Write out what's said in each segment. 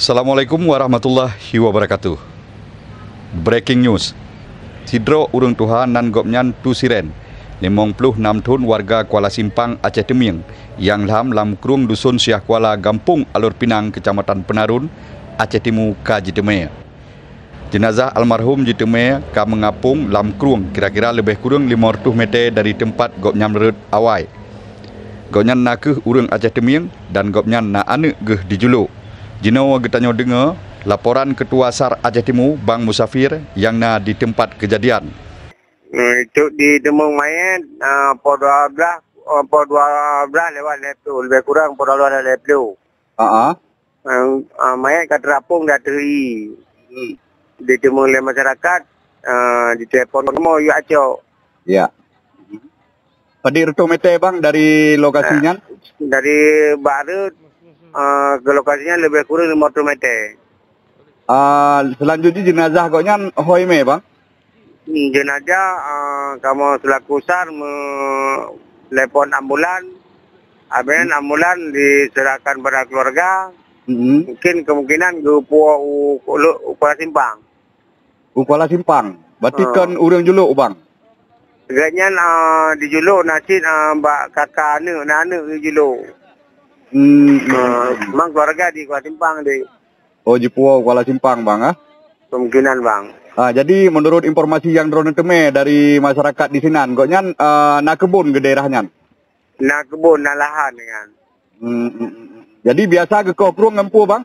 Assalamualaikum warahmatullahi wabarakatuh. Breaking news. Sidro urang Tuhan nan gopnyan tu siren 56 tahun warga Kuala Simpang, Aceh Temiang yang lam krung dusun Syah Kuala Gampung Alur Pinang, Kecamatan Penarun, Aceh Timur ka Jitemea. Jenazah almarhum Jitemea ka mengapung lam krung kira-kira lebih kurang 500 meter dari tempat gopnyan merut awai. Gopnyan nak ke urang Aceh Temiang dan gopnyan nak anak geh dijuluk. Jino getanyo dengar laporan Ketua SAR Aceh Timur Bang Musafir yang na di tempat kejadian. Itu di Demung Mayat, pukul 12 lewat lepas lebih kurang pukul 12 lewat. Mayat kat terapung dah teri. Ditemui oleh masyarakat, di telefon semua you acok. Ya. Pada retu meter bang dari lokasinya? Dari Barut ke lokasinya lebih kurang 500 meter. Selanjutnya jenazah koknya hoime bang? Jenazah kamu selaku SAR telepon ambulan. Habis ambulan diserahkan pada keluarga. Mungkin kemungkinan ke Kuala Simpang. Kuala Simpang. Berarti kan urang juluk bang? Agaknya dijuluk nasi mbak kakak anak dijuluk. Memang keluarga di Kuala Simpang deh. Oh, di Pulau Kuala Simpang bang, Kemungkinan bang. Jadi menurut informasi yang drone teme dari masyarakat di sini, koknya nak kebun ke daerahnya? Nak kebun, nak lahan kan. Jadi biasa ke koprung ngempu bang?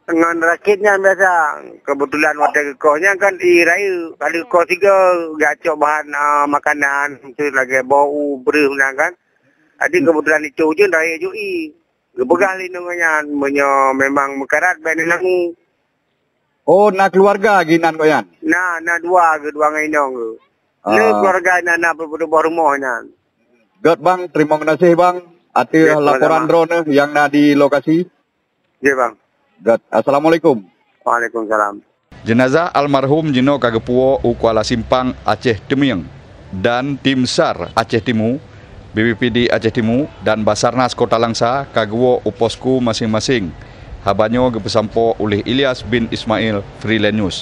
Dengan rakitnya biasa. Kebetulan waktu kekohnya kan raya. Kalau kekoh 3 gacok bahan makanan. Itu lagi bau berih kan. Jadi kebetulan itu je raya jui. Gebegah lindungannya. Memang mekarat bahan langu. Oh, nak keluarga ginan koyan? Nak dua ngainong ke. Keluarga nak berbuah rumahnya. God bang, terima kasih bang. Atas laporan drone yang ada di lokasi. Ya bang. God. Assalamualaikum. Waalaikumsalam. Jenazah almarhum Jino Kagepuo Kuala Simpang, Aceh Temiang dan tim SAR Aceh Timur, BPPD Aceh Timur dan Basarnas Kota Langsa kagewo uposku masing-masing. Habanyo gepesampo oleh Ilyas bin Ismail, Freelance News.